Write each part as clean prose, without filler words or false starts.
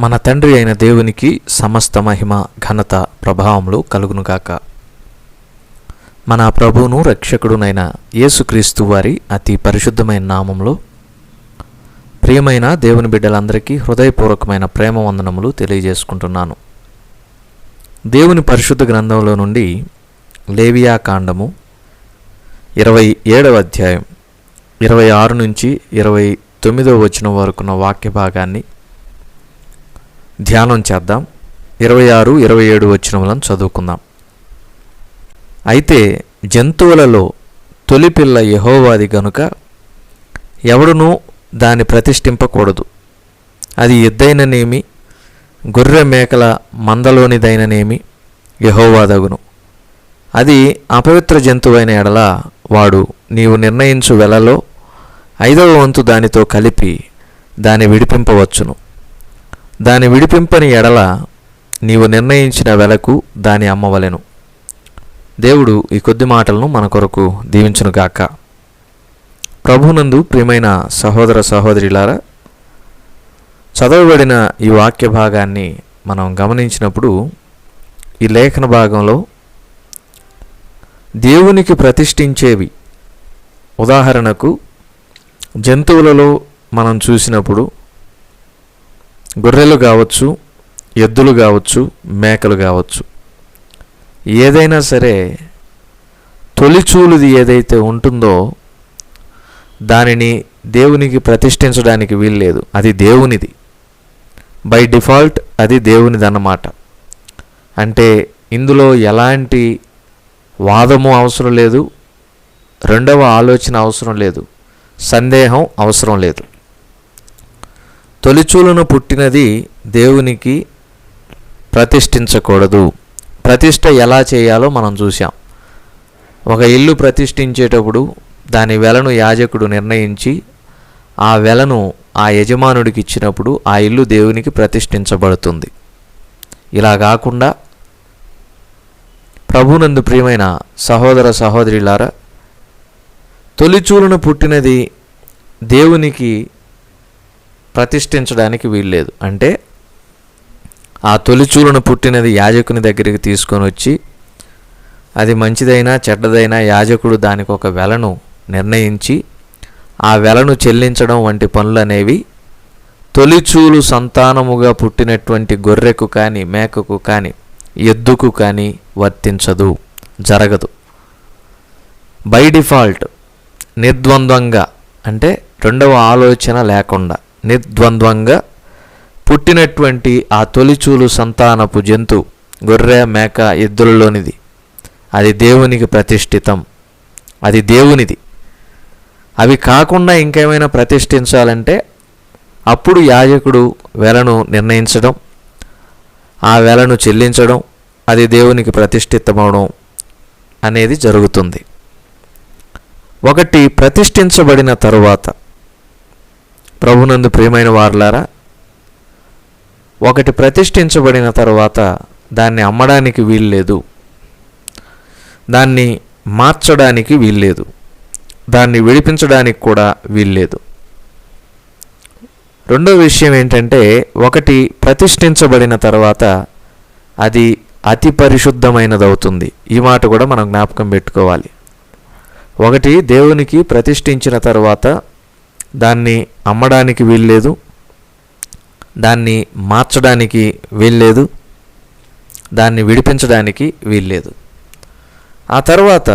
మన తండ్రి అయిన దేవునికి సమస్త మహిమ ఘనత ప్రభావములు కలుగునుగాక. మన ప్రభువును రక్షకుడునైన యేసుక్రీస్తు వారి అతి పరిశుద్ధమైన నామంలో ప్రియమైన దేవుని బిడ్డలందరికీ హృదయపూర్వకమైన ప్రేమ వందనములు తెలియజేసుకుంటున్నాను. దేవుని పరిశుద్ధ గ్రంథంలో నుండి లేవియా కాండము 27వ అధ్యాయం 26 నుంచి 29వ వచనం వరకున్న వాక్య భాగాన్ని ధ్యానం చేద్దాం. 26, 27 వచనములను చదువుకుందాం. అయితే జంతువులలో తొలిపిల్ల యెహోవాది గనుక ఎవడునూ దాన్ని ప్రతిష్ఠింపకూడదు. అది ఎద్దైననేమి గొర్రె మేకల మందలోనిదైననేమి యెహోవాదగును. అది అపవిత్ర జంతువైన ఎడల వాడు నీవు నిర్ణయించు వెలలో 5వ వంతు దానితో కలిపి దాన్ని విడిపింపవచ్చును. దాని విడిపింపని ఎడల నీవు నిర్ణయించిన వెలకు దాని అమ్మవలెను. దేవుడు ఈ కొద్ది మాటలను మన కొరకు దీవించునుగాక. ప్రభునందు ప్రియమైన సహోదర సహోదరులారా, చదవబడిన ఈ వాక్య భాగాన్ని మనం గమనించినప్పుడు ఈ లేఖన భాగంలో దేవునికి ప్రతిష్ఠించేవి, ఉదాహరణకు జంతువులలో మనం చూసినప్పుడు గొర్రెలు కావచ్చు, ఎద్దులు కావచ్చు, మేకలు కావచ్చు, ఏదైనా సరే తొలిచూలుది ఏదైతే ఉంటుందో దానిని దేవునికి ప్రతిష్ఠించడానికి వీల్లేదు. అది దేవునిది, బై డిఫాల్ట్ అది దేవునిది అన్నమాట. అంటే ఇందులో ఎలాంటి వాదము అవసరం లేదు, రెండవ ఆలోచన అవసరం లేదు, సందేహం అవసరం లేదు. తొలిచూలును పుట్టినది దేవునికి ప్రతిష్ఠించకూడదు. ప్రతిష్ఠ ఎలా చేయాలో మనం చూసాం. ఒక ఇల్లు ప్రతిష్ఠించేటప్పుడు దాని వెలను యాజకుడు నిర్ణయించి ఆ వెలను ఆ యజమానుడికి ఇచ్చినప్పుడు ఆ ఇల్లు దేవునికి ప్రతిష్ఠించబడుతుంది. ఇలా కాకుండా ప్రభునందు ప్రియమైన సహోదర సహోదరులారా, తొలిచూలును పుట్టినది దేవునికి ప్రతిష్ఠించడానికి వీల్లేదు. అంటే ఆ తొలిచూలును పుట్టినది యాజకుని దగ్గరికి తీసుకొని వచ్చి అది మంచిదైనా చెడ్డదైనా యాజకుడు దానికి ఒక వెలను నిర్ణయించి ఆ వెలను చెల్లించడం వంటి పనులు అనేవి తొలిచూలు సంతానముగా పుట్టినటువంటి గొర్రెకు కానీ, మేకకు కానీ, ఎద్దుకు కానీ వర్తించదు, జరగదు. బై డిఫాల్ట్ నిర్ద్వంద్వంగా, అంటే రెండవ ఆలోచన లేకుండా నిర్ద్వంద్వంగా పుట్టినటువంటి ఆ తొలిచూలు సంతానపు జంతు గొర్రె, మేక, ఎద్దులలోనిది అది దేవునికి ప్రతిష్ఠితం, అది దేవునిది. అవి కాకుండా ఇంకేమైనా ప్రతిష్ఠించాలంటే అప్పుడు యాజకుడు వెలను నిర్ణయించడం, ఆ వెలను చెల్లించడం, అది దేవునికి ప్రతిష్ఠితమవడం అనేది జరుగుతుంది. ఒకటి ప్రతిష్ఠించబడిన తరువాత, ప్రభునందు ప్రియమైన వారలారా, ఒకటి ప్రతిష్ఠించబడిన తరువాత దాన్ని అమ్మడానికి వీల్లేదు, దాన్ని మార్చడానికి వీల్లేదు, దాన్ని విడిపించడానికి కూడా వీల్లేదు. రెండో విషయం ఏంటంటే, ఒకటి ప్రతిష్ఠించబడిన తర్వాత అది అతి పరిశుద్ధమైనది అవుతుంది. ఈ మాట కూడా మనం జ్ఞాపకం పెట్టుకోవాలి. ఒకటి దేవునికి ప్రతిష్ఠించిన తర్వాత దాన్ని అమ్మడానికి వీల్లేదు, దాన్ని మార్చడానికి వీల్లేదు, దాన్ని విడిపించడానికి వీల్లేదు. ఆ తర్వాత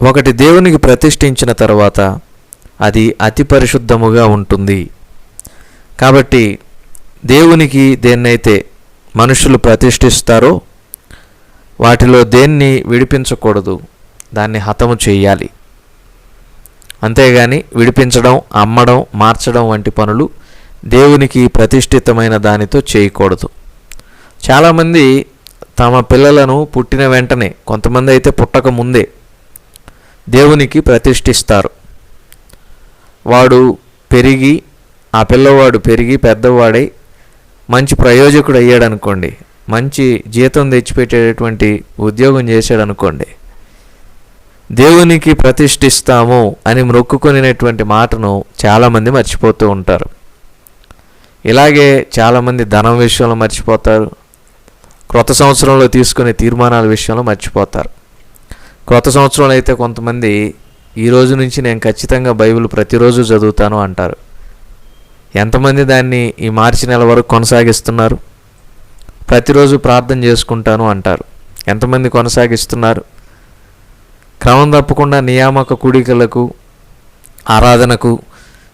ఒకటి దేవునికి ప్రతిష్ఠించిన తర్వాత అది అతి పరిశుద్ధముగా ఉంటుంది. కాబట్టి దేవునికి దేన్నైతే మనుషులు ప్రతిష్ఠిస్తారో వాటిలో దేన్ని విడిపించకూడదు, దాన్ని హతము చేయాలి. అంతేగాని విడిపించడం, అమ్మడం, మార్చడం వంటి పనులు దేవునికి ప్రతిష్ఠితమైన దానితో చేయకూడదు. చాలామంది తమ పిల్లలను పుట్టిన వెంటనే, కొంతమంది అయితే పుట్టక ముందే దేవునికి ప్రతిష్ఠిస్తారు. వాడు పెరిగి, ఆ పిల్లవాడు పెరిగి పెద్దవాడై మంచి ప్రయోజకుడు అయ్యాడు అనుకోండి, మంచి జీతం తెచ్చిపెట్టేటటువంటి ఉద్యోగం చేశాడు అనుకోండి, దేవునికి ప్రతిష్ఠిస్తాము అని మొక్కుకొనినటువంటి మాటను చాలామంది మర్చిపోతూ ఉంటారు. ఇలాగే చాలామంది ధనం విషయంలో మర్చిపోతారు, క్రొత్త సంవత్సరంలో తీసుకునే తీర్మానాల విషయంలో మర్చిపోతారు. క్రొత్త సంవత్సరంలో అయితే కొంతమంది ఈ రోజు నుంచి నేను ఖచ్చితంగా బైబిల్ ప్రతిరోజు చదువుతాను అంటారు. ఎంతమంది దాన్ని ఈ మార్చి నెల వరకు కొనసాగిస్తున్నారు? ప్రతిరోజు ప్రార్థన చేసుకుంటాను అంటారు. ఎంతమంది కొనసాగిస్తున్నారు? క్రమం తప్పకుండా నియామక కూడికలకు, ఆరాధనకు,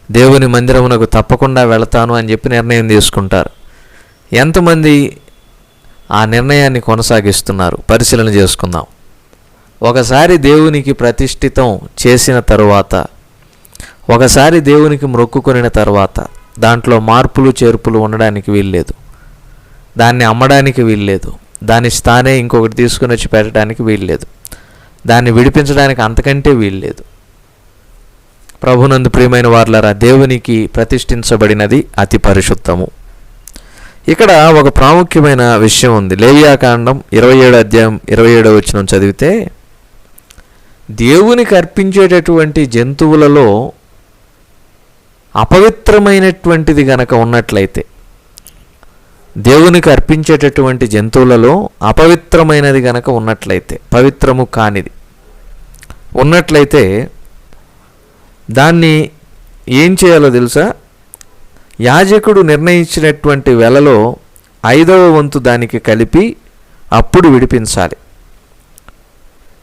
దేవుని మందిరమునకు తప్పకుండా వెళతాను అని చెప్పి నిర్ణయం తీసుకుంటారు. ఎంతమంది ఆ నిర్ణయాన్ని కొనసాగిస్తున్నారు? పరిశీలన చేసుకుందాం. ఒకసారి దేవునికి ప్రతిష్ఠితం చేసిన తరువాత, ఒకసారి దేవునికి మొక్కుకొనిన తర్వాత దాంట్లో మార్పులు చేర్పులు ఉండడానికి వీల్లేదు. దాన్ని అమ్మడానికి వీల్లేదు. దాని స్థానే ఇంకొకటి తీసుకుని వచ్చి పెట్టడానికి వీల్లేదు. దాన్ని విడిపించడానికి అంతకంటే వీల్లేదు. ప్రభునందు ప్రియమైన వారలారా, దేవునికి ప్రతిష్ఠించబడినది అతి పరిశుద్ధము. ఇక్కడ ఒక ప్రాముఖ్యమైన విషయం ఉంది. లేవియాకాండం 27 అధ్యాయం 27 వచనం చదివితే, దేవునికి అర్పించేటటువంటి జంతువులలో అపవిత్రమైనటువంటిది గనక ఉన్నట్లయితే, దేవునికి అర్పించేటటువంటి జంతువులలో అపవిత్రమైనది గనక ఉన్నట్లయితే, పవిత్రము కానిది ఉన్నట్లయితే దాన్ని ఏం చేయాలో తెలుసా? యాజకుడు నిర్ణయించినటువంటి వెలలో 5వ వంతు దానికి కలిపి అప్పుడు విడిపించాలి.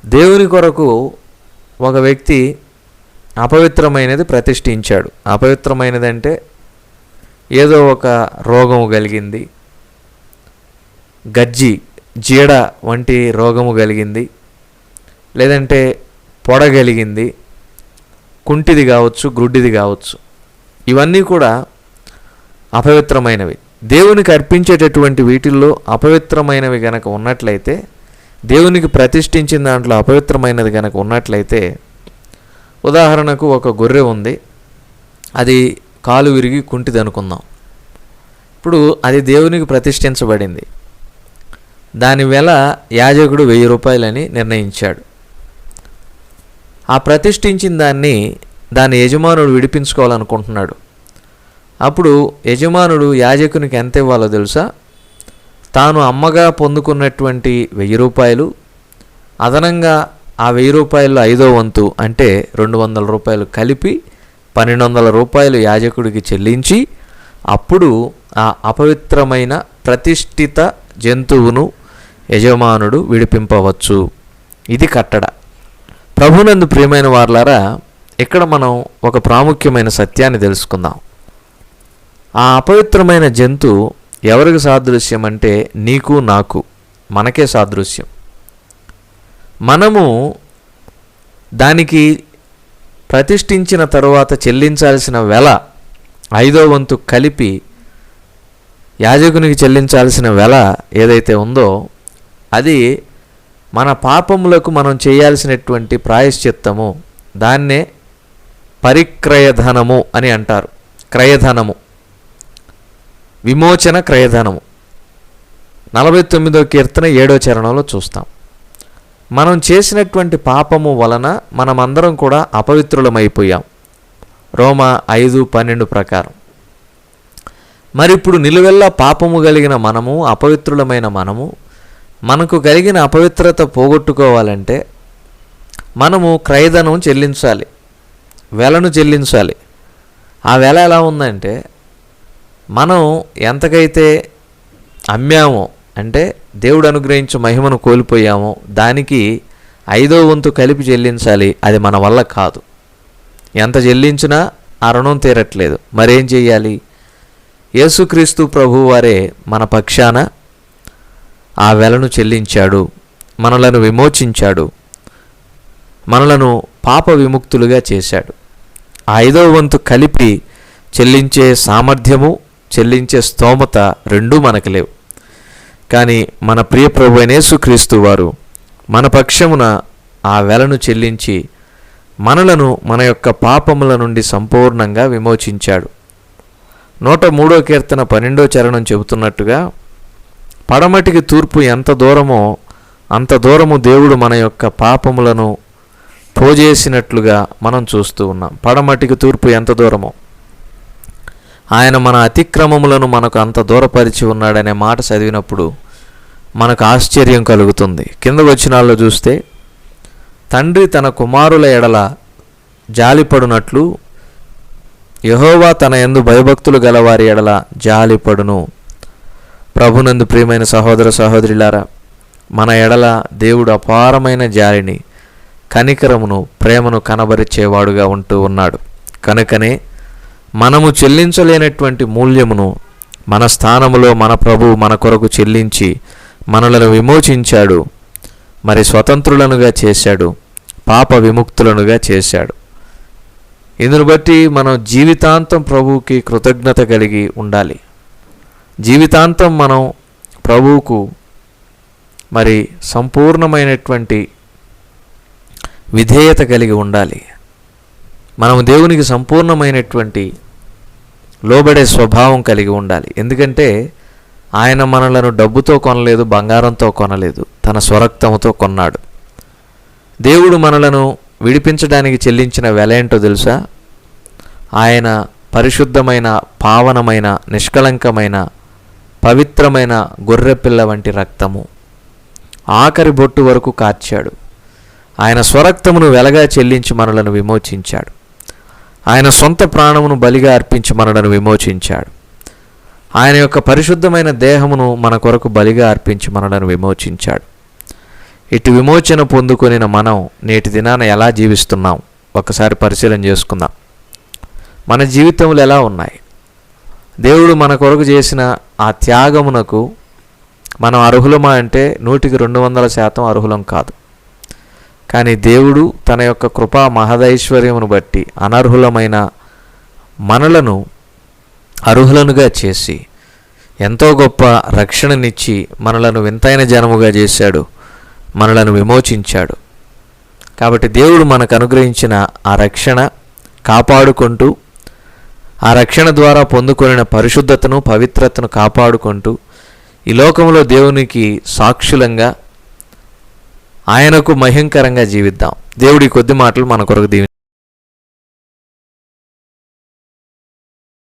దేవుని కొరకు ఒక వ్యక్తి అపవిత్రమైనది ప్రతిష్ఠించాడు. అపవిత్రమైనది అంటే ఏదో ఒక రోగము కలిగింది, గజ్జి, జీడ వంటి రోగము కలిగింది, లేదంటే పొడగలిగింది, కుంటిది కావచ్చు, గ్రుడ్డిది కావచ్చు. ఇవన్నీ కూడా అపవిత్రమైనవి. దేవునికి అర్పించేటటువంటి వీటిల్లో అపవిత్రమైనవి గనక ఉన్నట్లయితే, దేవునికి ప్రతిష్ఠించిన దాంట్లో అపవిత్రమైనది గనక ఉన్నట్లయితే, ఉదాహరణకు ఒక గొర్రె ఉంది, అది కాలు విరిగి కుంటిది అనుకుందాం. ఇప్పుడు అది దేవునికి ప్రతిష్ఠించబడింది. దాని వెల యాజకుడు 1000 రూపాయలని నిర్ణయించాడు. ఆ ప్రతిష్ఠించిన దాని యజమానుడు విడిపించుకోవాలనుకుంటున్నాడు. అప్పుడు యజమానుడు యాజకునికి ఎంత ఇవ్వాలో తెలుసా? తాను అమ్మగా పొందుకున్నటువంటి 1000 రూపాయలు, అదనంగా ఆ 1000 రూపాయలు 5వ వంతు అంటే 200 రూపాయలు కలిపి 1200 రూపాయలు యాజకుడికి చెల్లించి, అప్పుడు ఆ అపవిత్రమైన ప్రతిష్ఠిత జంతువును యజమానుడు విడిపింపవచ్చు. ఇది కట్టడ. ప్రభునందు ప్రియమైన వారలారా, ఇక్కడ మనం ఒక ప్రాముఖ్యమైన సత్యాన్ని తెలుసుకుందాం. ఆ అపవిత్రమైన జంతువు ఎవరికి సాదృశ్యం అంటే నీకు నాకు, మనకే సాదృశ్యం. మనము దానికి ప్రతిష్ఠించిన తరువాత చెల్లించాల్సిన వెల 5వ వంతు కలిపి యాజకునికి చెల్లించాల్సిన వెల ఏదైతే ఉందో, అది మన పాపములకు మనం చేయాల్సినటువంటి ప్రాయశ్చిత్తము. దాన్నే పరిక్రయధనము అని అంటారు. క్రయధనము, విమోచన క్రయధనము. 49వ కీర్తన 7వ చరణంలో చూస్తాం. మనం చేసినటువంటి పాపము వలన మనమందరం కూడా అపవిత్రులమైపోయాం, రోమా 5:12 ప్రకారం. మరి ఇప్పుడు నిలువెల్లా పాపము కలిగిన మనము, అపవిత్రులమైన మనము, మనకు కలిగిన అపవిత్రత పోగొట్టుకోవాలంటే మనము క్రయధనం చెల్లించాలి, వెలను చెల్లించాలి. ఆ వెల ఎలా ఉందంటే, మనం ఎంతకైతే అమ్మామో, అంటే దేవుడు అనుగ్రహించే మహిమను కోల్పోయామో, దానికి 5వ వంతు కలిపి చెల్లించాలి. అది మన వల్ల కాదు. ఎంత చెల్లించినా ఆ రుణం తీరట్లేదు. మరేం చెయ్యాలి? యేసుక్రీస్తు ప్రభువు వారే మన పక్షాన ఆ వెలను చెల్లించాడు, మనలను విమోచించాడు, మనలను పాప విముక్తులుగా చేశాడు. ఆ 5వ వంతు కలిపి చెల్లించే సామర్థ్యము, చెల్లించే స్తోమత రెండూ మనకు లేవు. కానీ మన ప్రియ ప్రభు అయిన యేసుక్రీస్తు వారు మన పక్షమున ఆ వెలను చెల్లించి మనలను మన యొక్క పాపముల నుండి సంపూర్ణంగా విమోచించాడు. 103వ కీర్తన 12వ చరణం చెబుతున్నట్టుగా, పడమటికి తూర్పు ఎంత దూరమో అంత దూరము దేవుడు మన యొక్క పాపములను పోజేసినట్లుగా మనం చూస్తూ ఉన్నాం. పడమటికి తూర్పు ఎంత దూరమో, ఆయన మన అతిక్రమములను మనకు అంత దూరపరిచి ఉన్నాడనే మాట చదివినప్పుడు మనకు ఆశ్చర్యం కలుగుతుంది. కింద వచనాల్లో చూస్తే, తండ్రి తన కుమారుల ఎడల జాలిపడునట్లు యెహోవా తన యందు భయభక్తులు గలవారి ఎడల జాలిపడును. ప్రభునందు ప్రియమైన సహోదర సహోదరులారా, మన ఎడల దేవుడు అపారమైన జాలిని, కనికరమును, ప్రేమను కనబరిచేవాడుగా ఉంటూ ఉన్నాడు. కనుకనే మనము చెల్లించలేనటువంటి మూల్యమును మన స్థానములో మన ప్రభువు మన కొరకు చెల్లించి మనలను విమోచించాడు, మరి స్వతంత్రులనుగా చేశాడు, పాప విముక్తులనుగా చేశాడు. ఇందును బట్టి మనం జీవితాంతం ప్రభువుకి కృతజ్ఞత కలిగి ఉండాలి. జీవితాంతం మనం ప్రభువుకు మరి సంపూర్ణమైనటువంటి విధేయత కలిగి ఉండాలి. మనం దేవునికి సంపూర్ణమైనటువంటి లోబడే స్వభావం కలిగి ఉండాలి. ఎందుకంటే ఆయన మనలను డబ్బుతో కొనలేదు, బంగారంతో కొనలేదు, తన స్వరక్తముతో కొన్నాడు. దేవుడు మనలను విడిపించడానికి చెల్లించిన వెల ఏంటో తెలుసా? ఆయన పరిశుద్ధమైన, పావనమైన, నిష్కళంకమైన, పవిత్రమైన గొర్రెపిల్ల వంటి రక్తము ఆఖరి బొట్టు వరకు కార్చాడు. ఆయన స్వరక్తమును వెలగా చెల్లించి మనలను విమోచించాడు. ఆయన సొంత ప్రాణమును బలిగా అర్పించి మనలను విమోచించాడు. ఆయన యొక్క పరిశుద్ధమైన దేహమును మన కొరకు బలిగా అర్పించి మనలను విమోచించాడు. ఇటు విమోచన పొందుకొనిన మనం నేటి దినాన ఎలా జీవిస్తున్నాం ఒకసారి పరిశీలన చేసుకుందాం. మన జీవితములు ఎలా ఉన్నాయి? దేవుడు మన కొరకు చేసిన ఆ త్యాగమునకు మనం అర్హులమా అంటే 100% అర్హులం కాదు. కానీ దేవుడు తన యొక్క కృపా మహదైశ్వర్యమును బట్టి అనర్హులమైన మనలను అర్హులనుగా చేసి ఎంతో గొప్ప రక్షణనిచ్చి మనలను వింతైన జనముగా చేశాడు, మనలను విమోచించాడు. కాబట్టి దేవుడు మనకు అనుగ్రహించిన ఆ రక్షణ కాపాడుకుంటూ, ఆ రక్షణ ద్వారా పొందుకొనిన పరిశుద్ధతను, పవిత్రతను కాపాడుకుంటూ ఈ లోకంలో దేవునికి సాక్షులంగా, ఆయనకు మహింకరంగా జీవిద్దాం. దేవుడి కొద్ది మాటలు మన కొరకు దీవి